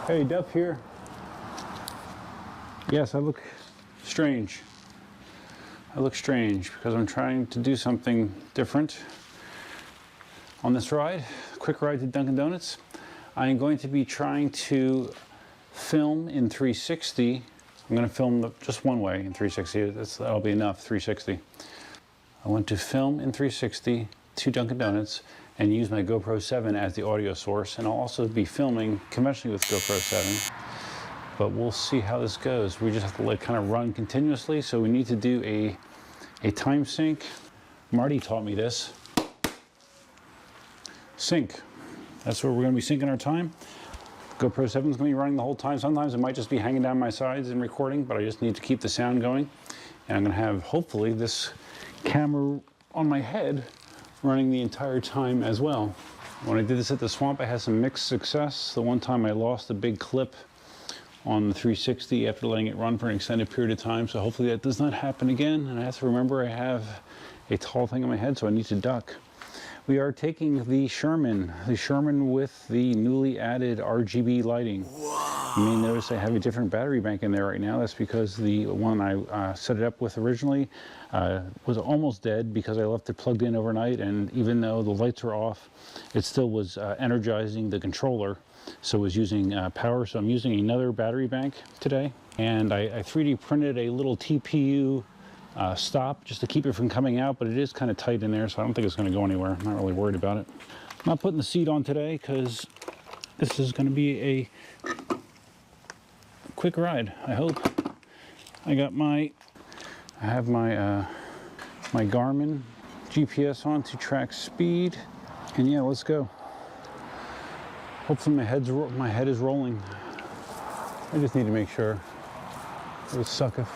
Hey, Duff here. Yes, I look strange. I look strange because I'm trying to do something different on this ride, quick ride to Dunkin Donuts. I am going to be trying to film in 360. I'm going to film just one way in 360. That'll be enough, 360. I want to film in 360 to Dunkin Donuts and use my GoPro 7 as the audio source, and I'll also be filming conventionally with GoPro 7, but we'll see how this goes. We just have to like kind of run continuously, so we need to do a time sync. Marty taught me this. Sync. That's where we're going to be syncing our time. GoPro 7 is going to be running the whole time. Sometimes it might just be hanging down my sides and recording, but I just need to keep the sound going. And I'm going to have, hopefully, this camera on my head running the entire time as well. When I did this at the swamp, I had some mixed success. The one time I lost a big clip on the 360 after letting it run for an extended period of time, so hopefully that does not happen again. And I have to remember I have a tall thing on my head, so I need to duck. We are taking the Sherman with the newly added RGB lighting. Whoa. You may notice I have a different battery bank in there right now. That's because the one I set it up with originally was almost dead because I left it plugged in overnight, and even though the lights were off, it still was energizing the controller, so it was using power. So I'm using another battery bank today, and I 3D printed a little TPU stop just to keep it from coming out, but it is kind of tight in there, so I don't think it's going to go anywhere. I'm not really worried about it. I'm not putting the seat on today because this is going to be a quick ride, I hope. I have my my Garmin GPS on to track speed, and yeah, let's go. Hopefully my head is rolling. I just need to make sure. It would suck if.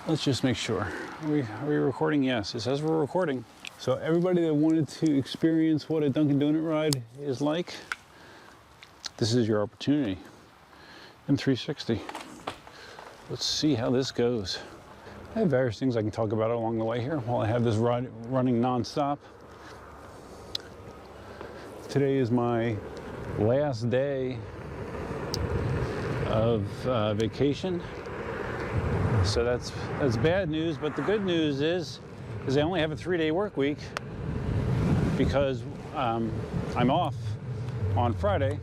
Let's just make sure. Are we recording? Yes, it says we're recording. So everybody that wanted to experience what a Dunkin Donut ride is like, this is your opportunity in 360. Let's see how this goes. I have various things I can talk about along the way here while I have this ride running non-stop. Today is my last day of vacation. So that's bad news, but the good news is I only have a 3-day work week because I'm off on Friday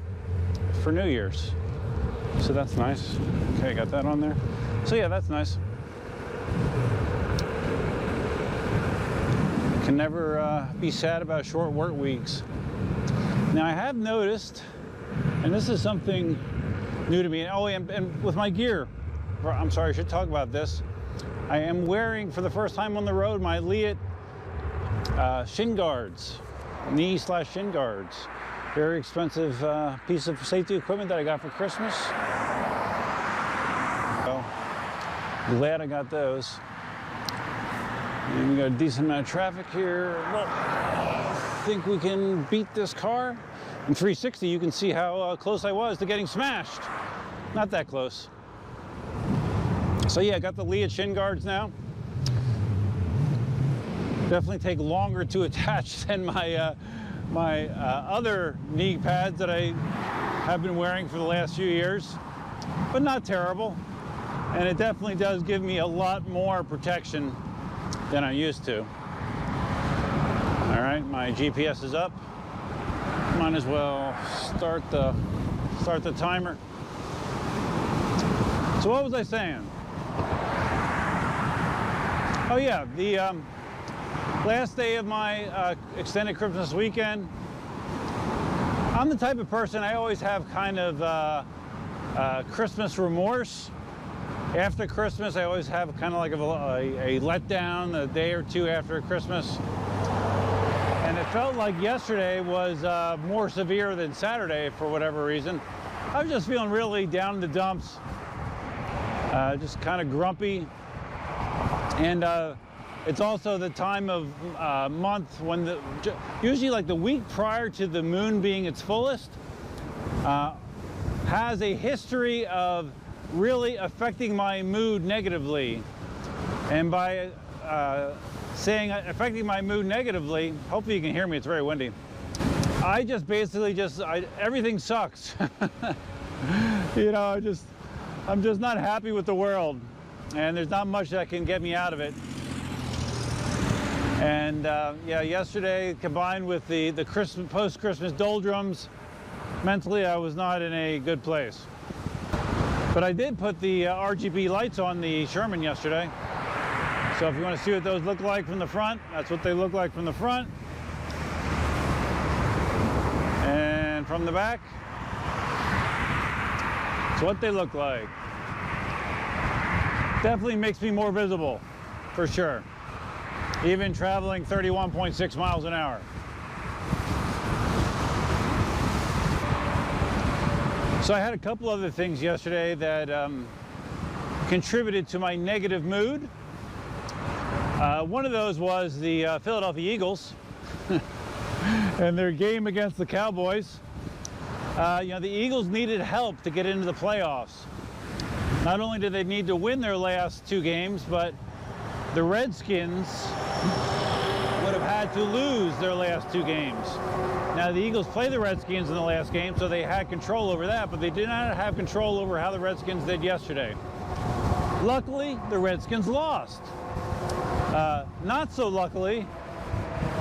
for New Year's. So that's nice. Okay, got that on there. So yeah, that's nice. Can never be sad about short work weeks. Now I have noticed, and this is something new to me, oh, and with my gear, I'm sorry, I should talk about this. I am wearing, for the first time on the road, my Elliott shin guards, knee/shin guards. Very expensive piece of safety equipment that I got for Christmas. So, glad I got those. And we got a decent amount of traffic here. I think we can beat this car. In 360, you can see how close I was to getting smashed. Not that close. So yeah, I got the Elliott shin guards now. Definitely take longer to attach than my my other knee pads that I have been wearing for the last few years, but not terrible. And it definitely does give me a lot more protection than I used to. All right, my GPS is up. Might as well start the timer. So what was I saying? Oh yeah, the last day of my extended Christmas weekend. I'm the type of person, I always have kind of Christmas remorse. After Christmas, I always have kind of like a letdown a day or two after Christmas. And it felt like yesterday was more severe than Saturday for whatever reason. I was just feeling really down in the dumps, just kind of grumpy. And it's also the time of month when usually like the week prior to the moon being its fullest, has a history of really affecting my mood negatively. And by saying affecting my mood negatively, hopefully you can hear me, it's very windy. I just basically everything sucks. You know, I'm just not happy with the world, and there's not much that can get me out of it. And yeah, yesterday combined with the post-Christmas doldrums, mentally I was not in a good place. But I did put the RGB lights on the Sherman yesterday. So if you want to see what those look like from the front, that's what they look like from the front. And from the back, that's what they look like. Definitely makes me more visible, for sure. Even traveling 31.6 miles an hour. So I had a couple other things yesterday that contributed to my negative mood. One of those was the Philadelphia Eagles and their game against the Cowboys. You know, the Eagles needed help to get into the playoffs. Not only did they need to win their last 2 games, but the Redskins would have had to lose their last 2 games. Now, the Eagles played the Redskins in the last game, so they had control over that, but they did not have control over how the Redskins did yesterday. Luckily, the Redskins lost. Not so luckily,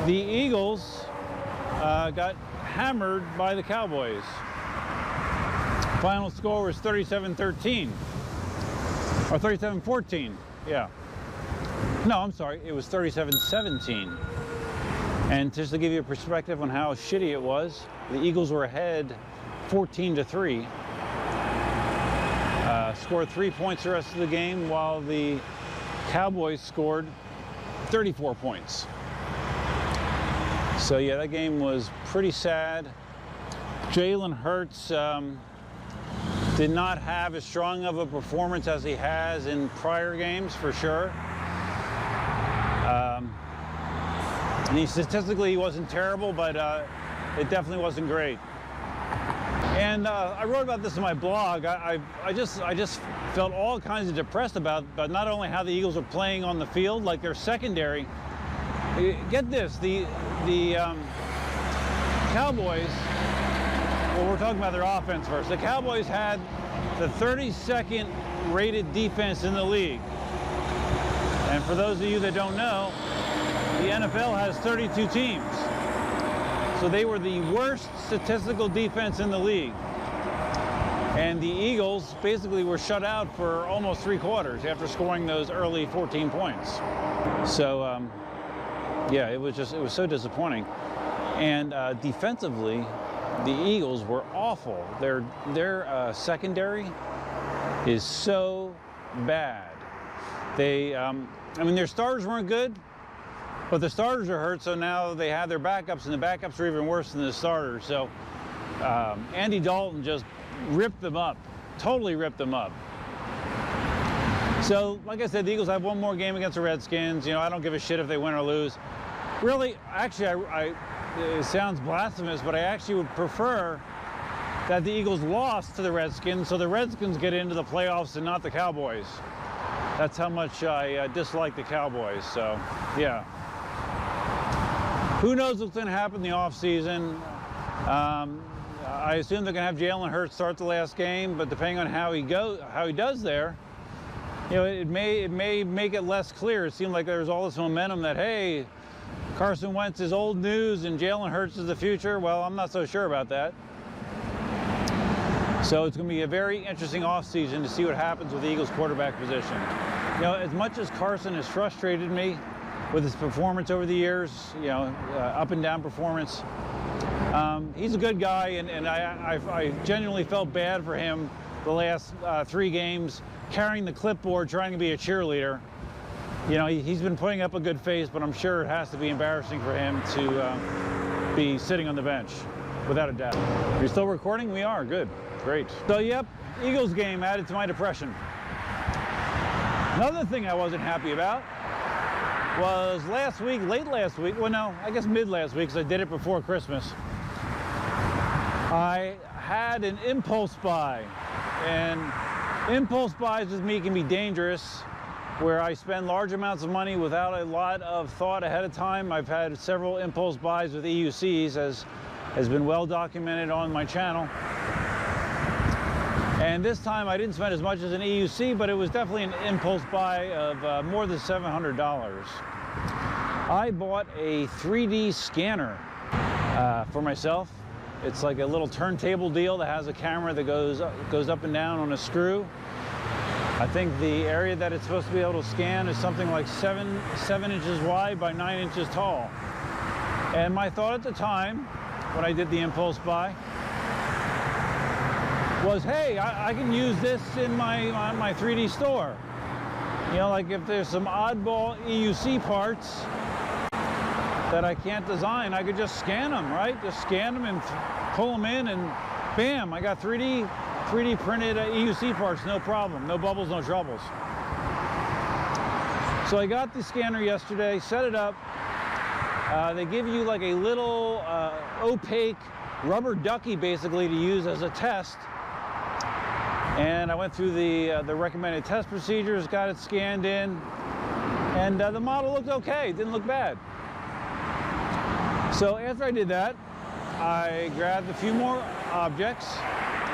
the Eagles got hammered by the Cowboys. Final score was 37-13, or 37-14, yeah. No, I'm sorry, it was 37-17. And just to give you a perspective on how shitty it was, the Eagles were ahead 14-3. Scored 3 points the rest of the game, while the Cowboys scored 34 points. So yeah, that game was pretty sad. Jalen Hurts did not have as strong of a performance as he has in prior games, for sure. And statistically, he wasn't terrible, but it definitely wasn't great. And I wrote about this in my blog. I just felt all kinds of depressed about not only how the Eagles are playing on the field, like their secondary. Get this, the Cowboys, well, we're talking about their offense first. The Cowboys had the 32nd rated defense in the league. And for those of you that don't know, the NFL has 32 teams. So they were the worst statistical defense in the league. And the Eagles basically were shut out for almost 3 quarters after scoring those early 14 points. So, yeah, it was so disappointing. And defensively, the Eagles were awful. Their secondary is so bad. They, I mean, their starters weren't good, but the starters are hurt, so now they have their backups, and the backups are even worse than the starters. So Andy Dalton just ripped them up, totally ripped them up. So, like I said, the Eagles have one more game against the Redskins. You know, I don't give a shit if they win or lose. Really, actually, it sounds blasphemous, but I actually would prefer that the Eagles lost to the Redskins so the Redskins get into the playoffs and not the Cowboys. That's how much I dislike the Cowboys, so yeah. Who knows what's going to happen in the offseason? I assume they're going to have Jalen Hurts start the last game, but depending on how he does there, you know, it may make it less clear. It seemed like there was all this momentum that, hey, Carson Wentz is old news and Jalen Hurts is the future. Well, I'm not so sure about that. So it's going to be a very interesting offseason to see what happens with the Eagles quarterback position. You know, as much as Carson has frustrated me with his performance over the years, you know, up and down performance, he's a good guy, and I genuinely felt bad for him the last 3 games, carrying the clipboard, trying to be a cheerleader. You know, he's been putting up a good face, but I'm sure it has to be embarrassing for him to be sitting on the bench, without a doubt. Are you still recording? We are, good. Great. So, yep, Eagles game added to my depression. Another thing I wasn't happy about was last week, late last week, well, no, I guess mid last week, because I did it before Christmas. I had an impulse buy, and impulse buys with me can be dangerous, where I spend large amounts of money without a lot of thought ahead of time. I've had several impulse buys with EUCs, as has been well documented on my channel. And this time I didn't spend as much as an EUC, but it was definitely an impulse buy of more than $700. I bought a 3D scanner for myself. It's like a little turntable deal that has a camera that goes up and down on a screw. I think the area that it's supposed to be able to scan is something like 7 inches wide by 9 inches tall. And my thought at the time, when I did the impulse buy, was, hey, I can use this in my 3D store. You know, like if there's some oddball EUC parts that I can't design, I could just scan them, right? Just scan them and pull them in, and bam, I got 3D printed EUC parts, no problem, no bubbles, no troubles. So I got the scanner yesterday, set it up. They give you like a little opaque rubber ducky basically to use as a test. And I went through the recommended test procedures, got it scanned in, and the model looked okay, it didn't look bad. So after I did that, I grabbed a few more objects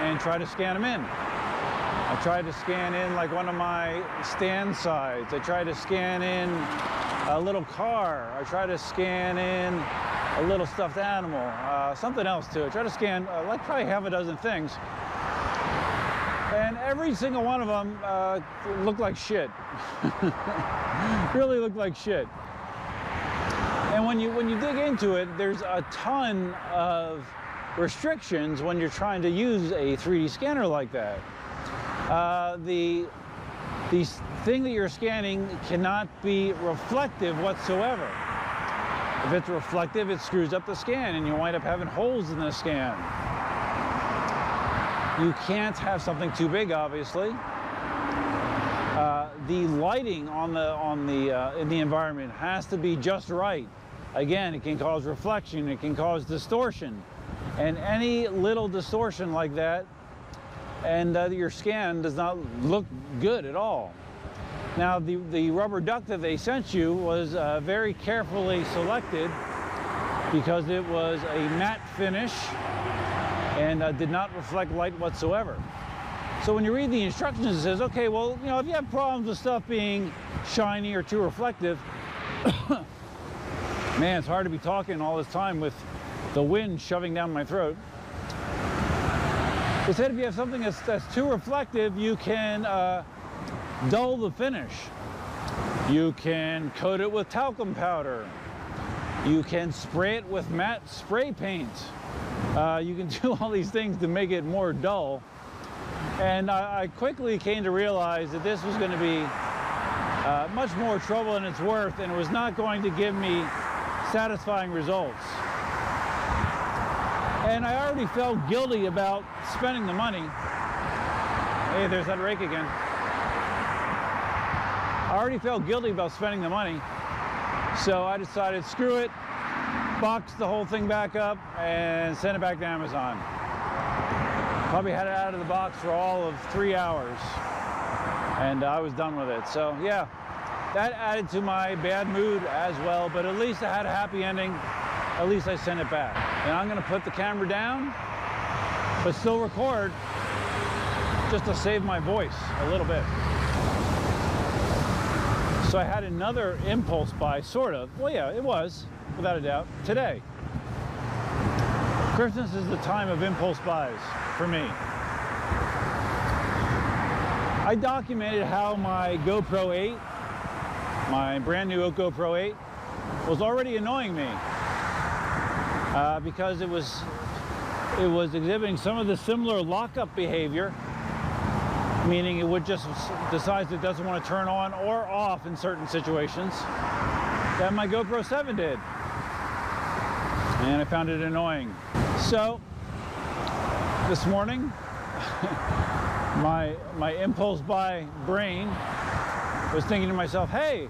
and tried to scan them in. I tried to scan in like one of my stand sides. I tried to scan in a little car. I tried to scan in a little stuffed animal, something else too. I tried to scan like probably half a dozen things. And every single one of them looked like shit. Really looked like shit. And when you dig into it, there's a ton of restrictions when you're trying to use a 3D scanner like that. The thing that you're scanning cannot be reflective whatsoever. If it's reflective, it screws up the scan and you wind up having holes in the scan. You can't have something too big, obviously. The lighting in the environment has to be just right. Again, it can cause reflection, it can cause distortion. And any little distortion like that, and your scan does not look good at all. Now, the rubber duck that they sent you was very carefully selected because it was a matte finish and did not reflect light whatsoever. So when you read the instructions, it says, okay, well, you know, if you have problems with stuff being shiny or too reflective, man, it's hard to be talking all this time with the wind shoving down my throat. It said if you have something that's too reflective, you can dull the finish. You can coat it with talcum powder. You can spray it with matte spray paint. You can do all these things to make it more dull. And I quickly came to realize that this was going to be much more trouble than it's worth, and it was not going to give me satisfying results. And I already felt guilty about spending the money. Hey, there's that rake again. I already felt guilty about spending the money. So I decided, screw it, boxed the whole thing back up and sent it back to Amazon. Probably had it out of the box for all of 3 hours. And I was done with it. So yeah, that added to my bad mood as well, but at least I had a happy ending. At least I sent it back. And I'm gonna put the camera down, but still record, just to save my voice a little bit. So I had another impulse buy, sort of. Well, yeah, it was, without a doubt, today. Christmas is the time of impulse buys for me. I documented how my GoPro 8, my brand new GoPro 8, was already annoying me because it was exhibiting some of the similar lockup behavior, meaning it would just decide it doesn't want to turn on or off in certain situations, that my GoPro 7 did. And I found it annoying. So this morning, my impulse buy brain was thinking to myself, hey,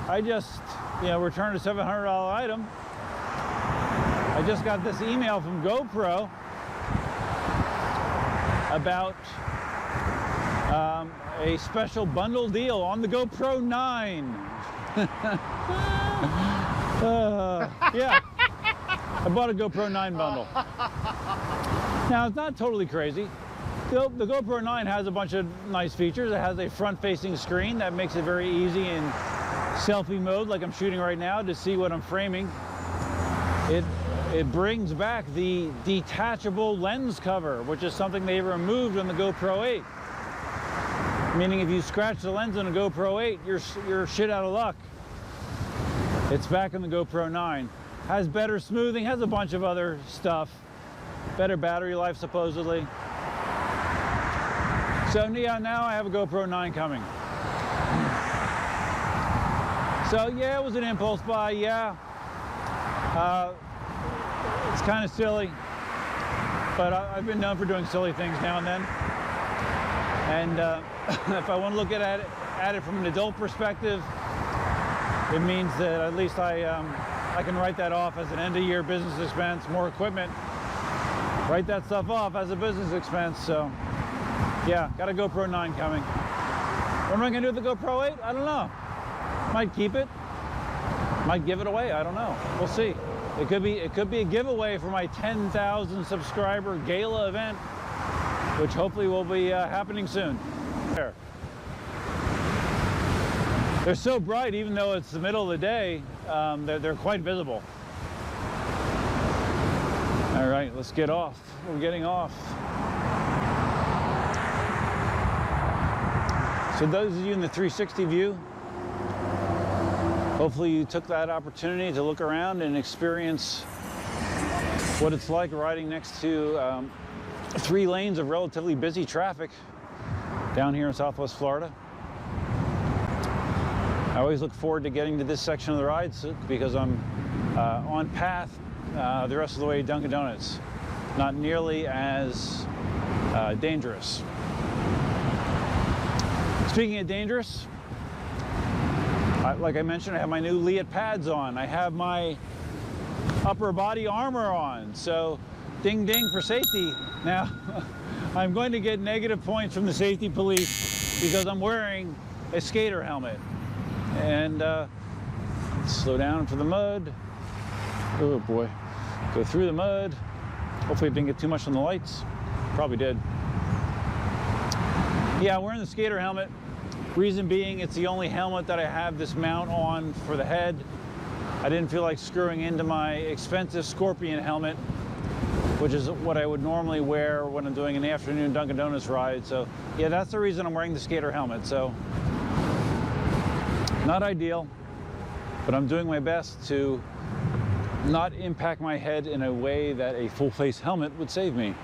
I just returned a $700 item. I just got this email from GoPro about a special bundle deal on the GoPro 9. Yeah. I bought a GoPro 9 bundle. Now, it's not totally crazy. The GoPro 9 has a bunch of nice features. It has a front-facing screen that makes it very easy in selfie mode, like I'm shooting right now, to see what I'm framing. It brings back the detachable lens cover, which is something they removed on the GoPro 8. Meaning if you scratch the lens on a GoPro 8, you're shit out of luck. It's back on the GoPro 9. Has better smoothing, has a bunch of other stuff. Better battery life, supposedly. So yeah, now I have a GoPro 9 coming. So yeah, it was an impulse buy, yeah. It's kind of silly, but I've been known for doing silly things now and then. And if I want to look at it from an adult perspective, it means that at least I can write that off as an end-of-year business expense, more equipment. Write that stuff off as a business expense. So yeah, got a GoPro 9 coming. What am I going to do with the GoPro 8? I don't know. Might keep it. Might give it away. I don't know. We'll see. It could be a giveaway for my 10,000 subscriber gala event, which hopefully will be happening soon. They're so bright, even though it's the middle of the day, they're quite visible. All right, let's get off. We're getting off. So those of you in the 360 view, hopefully you took that opportunity to look around and experience what it's like riding next to 3 lanes of relatively busy traffic down here in Southwest Florida. I always look forward to getting to this section of the ride because I'm on path the rest of the way to Dunkin Donuts. Not nearly as dangerous. Speaking of dangerous, like I mentioned, I have my new Leot pads on. I have my upper body armor on. So ding ding for safety. Now, I'm going to get negative points from the safety police because I'm wearing a skater helmet. And slow down for the mud. Oh boy. Go through the mud. Hopefully it didn't get too much on the lights. Probably did. Yeah, wearing the skater helmet. Reason being, it's the only helmet that I have this mount on for the head. I didn't feel like screwing into my expensive Scorpion helmet, which is what I would normally wear when I'm doing an afternoon Dunkin Donuts ride. So yeah, that's the reason I'm wearing the skater helmet. So not ideal, but I'm doing my best to not impact my head in a way that a full face helmet would save me.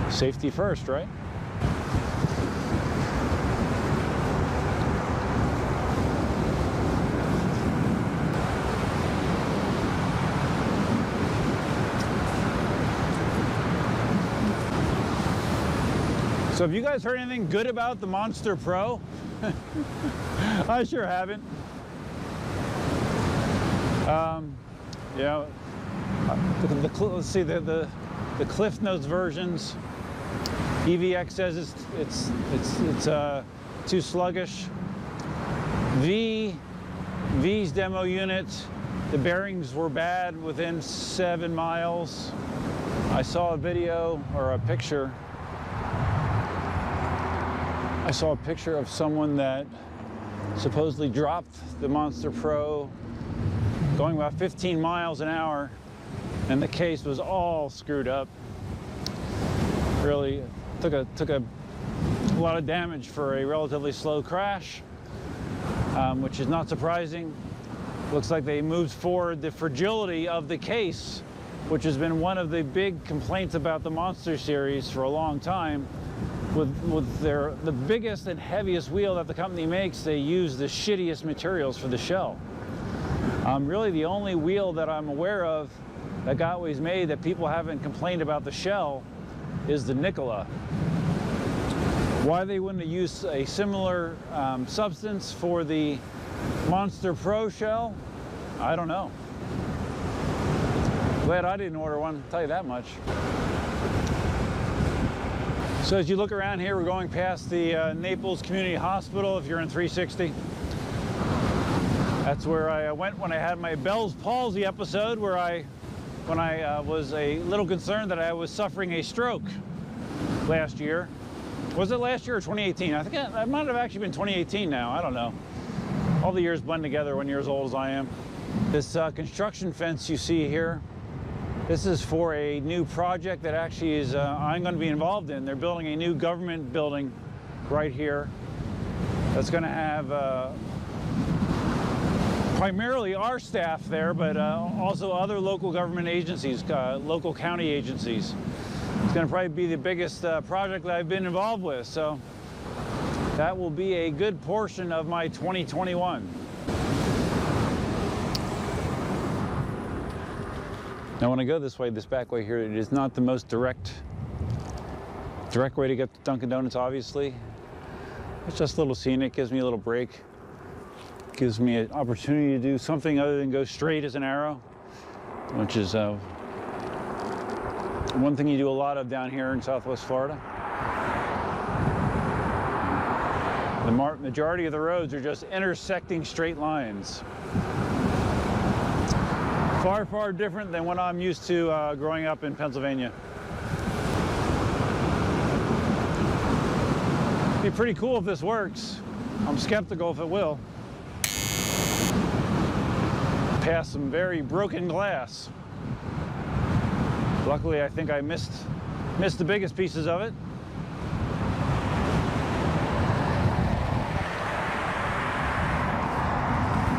Safety first, right? So have you guys heard anything good about the Monster Pro? I sure haven't. Yeah, let's see the Cliff Notes versions. EVX says it's too sluggish. V's demo unit, the bearings were bad within 7 miles. I saw a video or a picture. I saw a picture of someone that supposedly dropped the Monster Pro going about 15 miles an hour, and the case was all screwed up. Really took a lot of damage for a relatively slow crash, which is not surprising. Looks like they moved forward the fragility of the case, which has been one of the big complaints about the Monster series for a long time. With the biggest and heaviest wheel that the company makes, they use the shittiest materials for the shell. Really the only wheel that I'm aware of that Gotway's made that people haven't complained about the shell is the Nikola. Why they wouldn't use a similar substance for the Monster Pro shell, I don't know. Glad I didn't order one, I'll tell you that much. So as you look around here, we're going past the Naples Community Hospital if you're in 360. That's where I went when I had my Bell's palsy episode, when I was a little concerned that I was suffering a stroke last year. Was it last year or 2018? I think it might have actually been 2018 now. I don't know. All the years blend together when you're as old as I am. This construction fence you see here, this is for a new project that actually is I'm going to be involved in. They're building a new government building right here that's going to have primarily our staff there, but also other local government agencies, local county agencies. It's going to probably be the biggest project that I've been involved with, so that will be a good portion of my 2021. Now when I go this way, this back way here, it is not the most direct way to get to Dunkin' Donuts, obviously. It's just a little scenic, gives me a little break. Gives me an opportunity to do something other than go straight as an arrow, which is one thing you do a lot of down here in Southwest Florida. The majority of the roads are just intersecting straight lines. Far, far different than what I'm used to growing up in Pennsylvania. It'd be pretty cool if this works. I'm skeptical if it will. Past some very broken glass. Luckily, I think I missed the biggest pieces of it.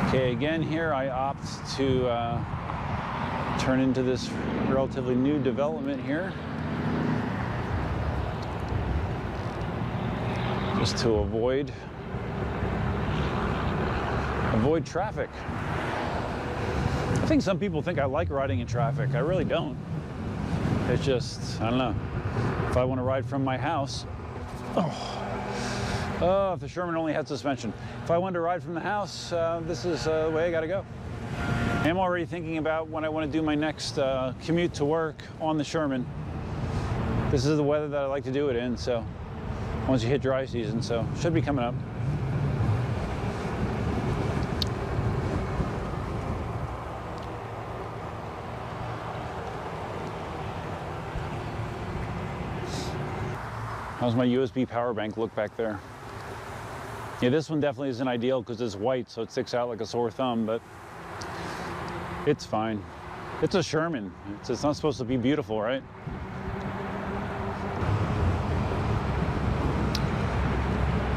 Okay, again here I opt to turn into this relatively new development here, just to avoid traffic. I think some people think I like riding in traffic. I really don't. It's just, I don't know. If I want to ride from my house, oh, if the Sherman only had suspension. If I wanted to ride from the house, this is the way I gotta go. I'm already thinking about when I want to do my next commute to work on the Sherman. This is the weather that I like to do it in, so once you hit dry season, so should be coming up. How's my USB power bank look back there? Yeah, this one definitely isn't ideal because it's white, so it sticks out like a sore thumb, but it's fine. It's a Sherman. It's not supposed to be beautiful, right?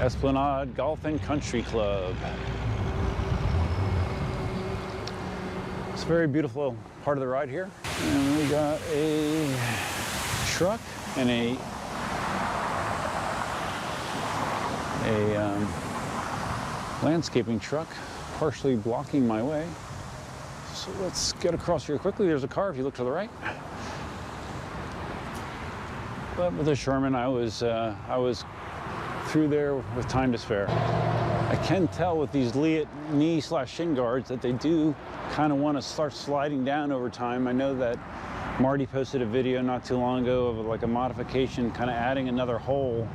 Esplanade Golf and Country Club. It's a very beautiful part of the ride here. And we got a truck and a landscaping truck partially blocking my way. So let's get across here quickly. There's a car if you look to the right. But with the Sherman, I was through there with time to spare. I can tell with these knee/shin guards that they do kind of want to start sliding down over time. I know that Marty posted a video not too long ago of like a modification, kind of adding another hole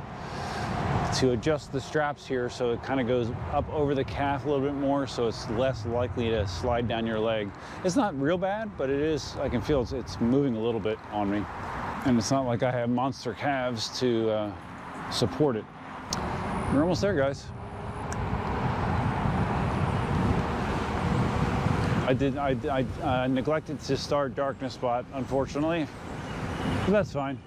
to adjust the straps here so it kind of goes up over the calf a little bit more, so it's less likely to slide down your leg. It's not real bad, but it is, I can feel it's moving a little bit on me. And it's not like I have monster calves to support it. We're almost there, guys. I neglected to start darkness spot, unfortunately, but that's fine.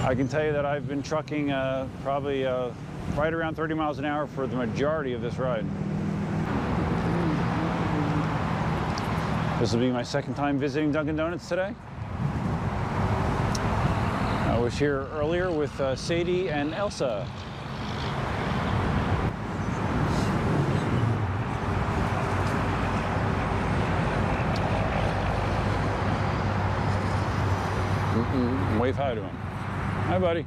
I can tell you that I've been trucking probably right around 30 miles an hour for the majority of this ride. This will be my second time visiting Dunkin' Donuts today. I was here earlier with Sadie and Elsa. Wave hi to him. Hi, buddy.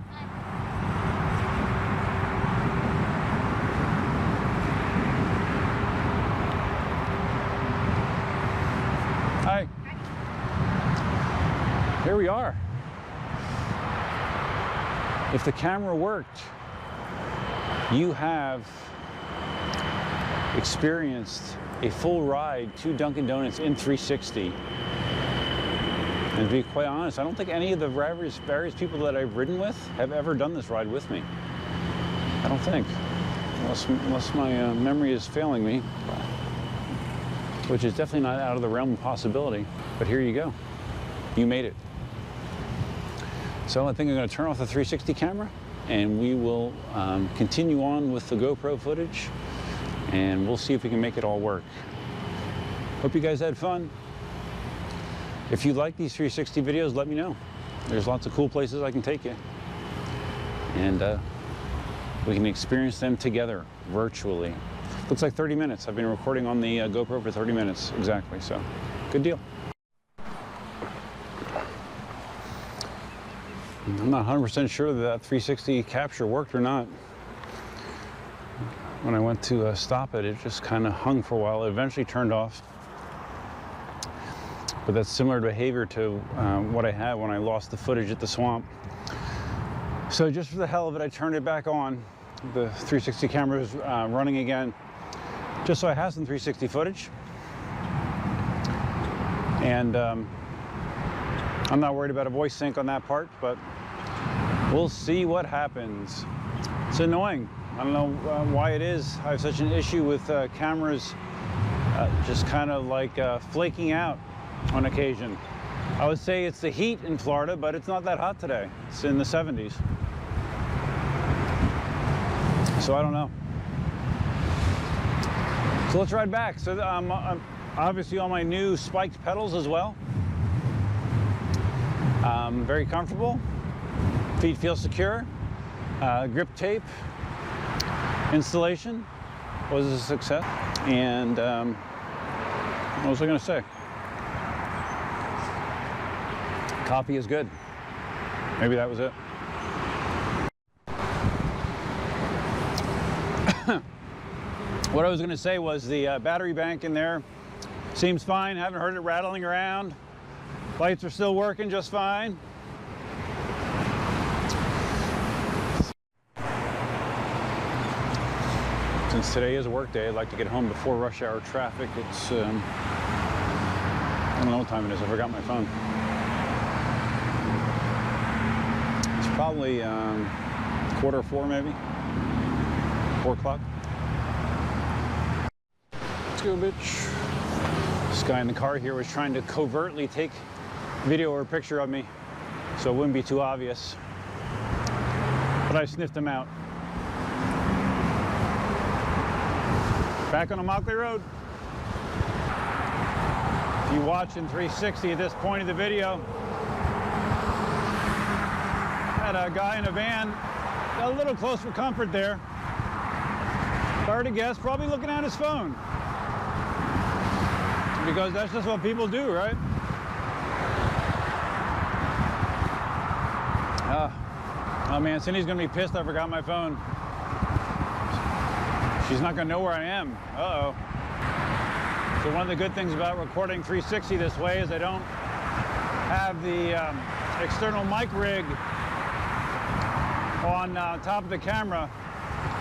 Hi. Here we are. If the camera worked, you have experienced a full ride to Dunkin Donuts in 360. And to be quite honest, I don't think any of the various people that I've ridden with have ever done this ride with me. I don't think, unless my memory is failing me, which is definitely not out of the realm of possibility. But here you go, you made it. So I think I'm going to turn off the 360 camera, and we will continue on with the GoPro footage, and we'll see if we can make it all work. Hope you guys had fun. If you like these 360 videos, let me know. There's lots of cool places I can take you. And we can experience them together, virtually. Looks like 30 minutes. I've been recording on the GoPro for 30 minutes, exactly, so good deal. I'm not 100% sure that 360 capture worked or not. When I went to stop it, it just kind of hung for a while. It eventually turned off. But that's similar behavior to what I had when I lost the footage at the swamp. So just for the hell of it, I turned it back on. The 360 camera is running again, just so I have some 360 footage. And I'm not worried about a voice sync on that part, but we'll see what happens. It's annoying. I don't know why it is. I have such an issue with cameras just kind of like flaking out on occasion. I would say it's the heat in Florida, but it's not that hot today. It's in the 70s. So I don't know. So let's ride back. So I'm obviously on my new spiked pedals as well. Very comfortable. Feet feel secure. Grip tape installation was a success. And what was I going to say? Coffee is good. Maybe that was it. What I was going to say was the battery bank in there seems fine. Haven't heard it rattling around. Lights are still working just fine. Since today is a work day, I'd like to get home before rush hour traffic. It's, I don't know what time it is. I forgot my phone. It's probably 3:45 maybe. 4 o'clock. Let's go, bitch. This guy in the car here was trying to covertly take video or a picture of me so it wouldn't be too obvious. But I sniffed him out. Back on the Mockley Road. If you watch in 360 at this point of the video, had a guy in a van, got a little close for comfort there. Hard to guess, probably looking at his phone. Because that's just what people do, right? Oh man, Cindy's gonna be pissed I forgot my phone. She's not gonna know where I am. Uh-oh. So one of the good things about recording 360 this way is I don't have the external mic rig on top of the camera.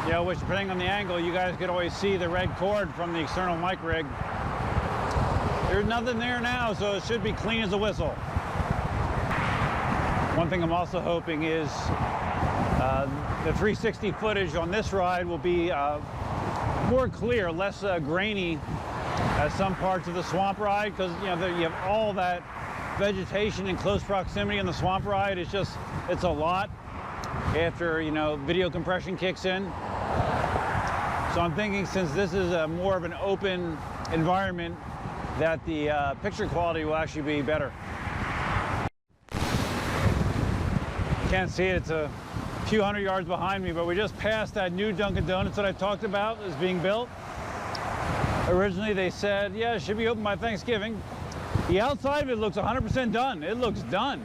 You know, which depending on the angle, you guys could always see the red cord from the external mic rig. There's nothing there now, so it should be clean as a whistle. One thing I'm also hoping is the 360 footage on this ride will be more clear, less grainy as some parts of the swamp ride, because you know you have all that vegetation in close proximity in the swamp ride. It's a lot after, you know, video compression kicks in. So I'm thinking, since this is more of an open environment, that the picture quality will actually be better. Can't see it, it's a few hundred yards behind me, but we just passed that new Dunkin Donuts that I talked about is being built. Originally they said, yeah, it should be open by Thanksgiving. The outside of it looks 100% done. It looks done.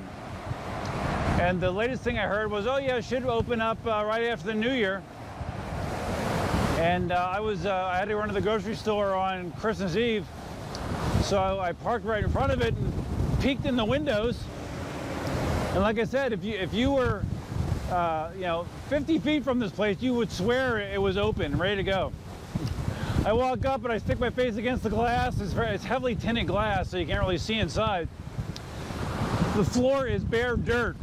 And the latest thing I heard was, oh yeah, it should open up right after the New Year. And I had to run to the grocery store on Christmas Eve. So I parked right in front of it and peeked in the windows. And like I said, if you were you know, 50 feet from this place, you would swear it was open, ready to go. I walk up and I stick my face against the glass. It's heavily tinted glass, so you can't really see inside. The floor is bare dirt.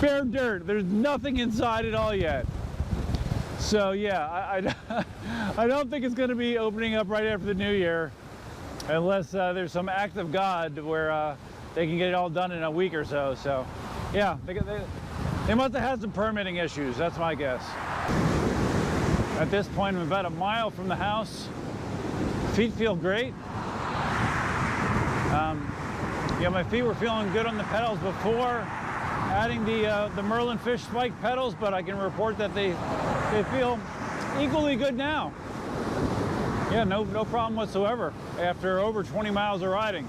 Bare dirt. There's nothing inside at all yet. So yeah, I don't think it's going to be opening up right after the new year, unless there's some act of God where they can get it all done in a week or so. So yeah, they must have had some permitting issues. That's my guess. At this point, I'm about a mile from the house. Feet feel great. Yeah, my feet were feeling good on the pedals before adding the Merlin Fish spike pedals, but I can report that they feel equally good now. Yeah, no problem whatsoever after over 20 miles of riding.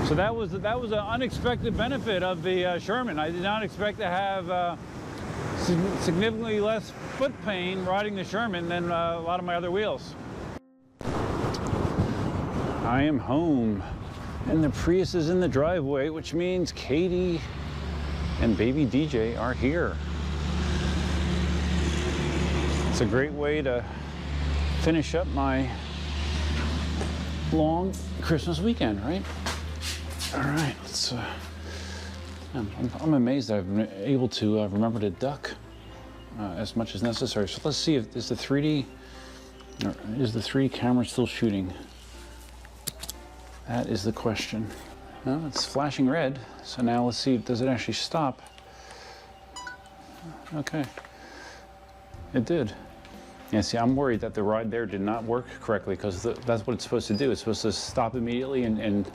So that was an unexpected benefit of the Sherman. I did not expect to have significantly less foot pain riding the Sherman than a lot of my other wheels. I am home, and the Prius is in the driveway, which means Katie and baby DJ are here. It's a great way to finish up my long Christmas weekend, right? All right, let's. I'm amazed that I've been able to remember to duck as much as necessary. So let's see if is the 3D camera still shooting? That is the question. Well, it's flashing red. So now let's see, does it actually stop? Okay, it did. Yeah, see, I'm worried that the ride there did not work correctly because that's what it's supposed to do. It's supposed to stop immediately and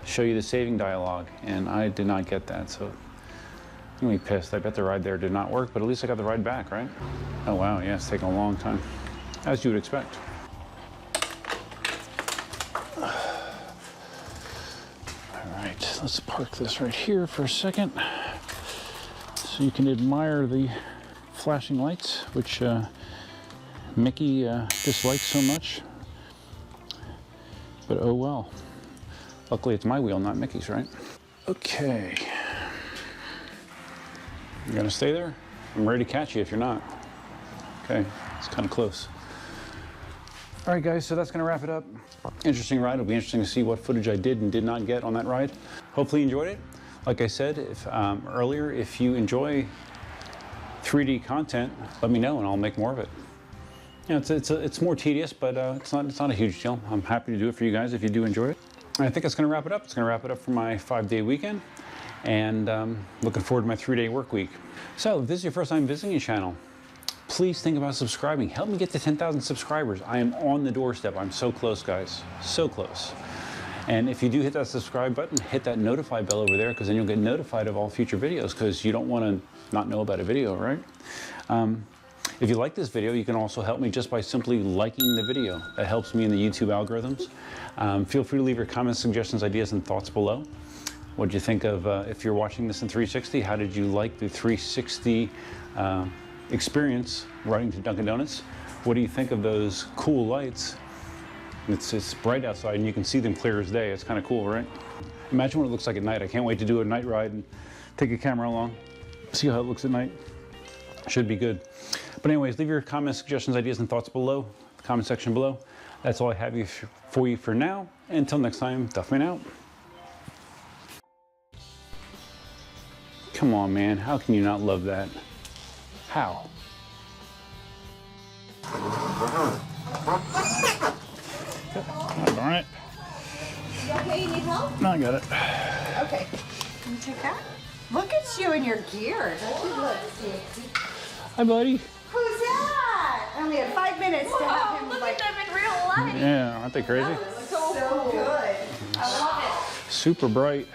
show you the saving dialogue, and I did not get that, so I'm gonna be pissed. I bet the ride there did not work, but at least I got the ride back, right? Oh wow, yeah, it's taking a long time, as you would expect. All right, let's park this right here for a second so you can admire the flashing lights, which Mickey dislikes so much, but oh well. Luckily, it's my wheel, not Mickey's, right? Okay. You gonna stay there? I'm ready to catch you if you're not. Okay, it's kind of close. All right, guys, so that's gonna wrap it up. Interesting ride. It'll be interesting to see what footage I did and did not get on that ride. Hopefully you enjoyed it. Like I said earlier, if you enjoy 3D content, let me know and I'll make more of it. You know, it's more tedious, but it's not a huge deal. I'm happy to do it for you guys if you do enjoy it. I think that's going to wrap it up. It's going to wrap it up for my 5-day weekend, and looking forward to my 3-day work week. So if this is your first time visiting the channel, please think about subscribing. Help me get to 10,000 subscribers. I am on the doorstep. I'm so close, guys. So close. And if you do hit that subscribe button, hit that notify bell over there, because then you'll get notified of all future videos, because you don't want to not know about a video, right? If you like this video, you can also help me just by simply liking the video. That helps me in the YouTube algorithms. Feel free to leave your comments, suggestions, ideas, and thoughts below. What did you think of, if you're watching this in 360, how did you like the 360 experience riding to Dunkin Donuts? What do you think of those cool lights? It's bright outside and you can see them clear as day. It's kind of cool, right? Imagine what it looks like at night. I can't wait to do a night ride and take a camera along, see how it looks at night. Should be good. But anyways, leave your comments, suggestions, ideas, and thoughts below, the comment section below. That's all I have for you for now. Until next time, Duffman out. Come on, man. How can you not love that? How? All right. You okay? You need help? No, I got it. Okay. Can you take that? Look at you in your gear. Don't you look? Hi, buddy. Who's that? I only had 5 minutes to have him. Look at them in real life. Yeah, aren't they crazy? So good. I love it. Super bright.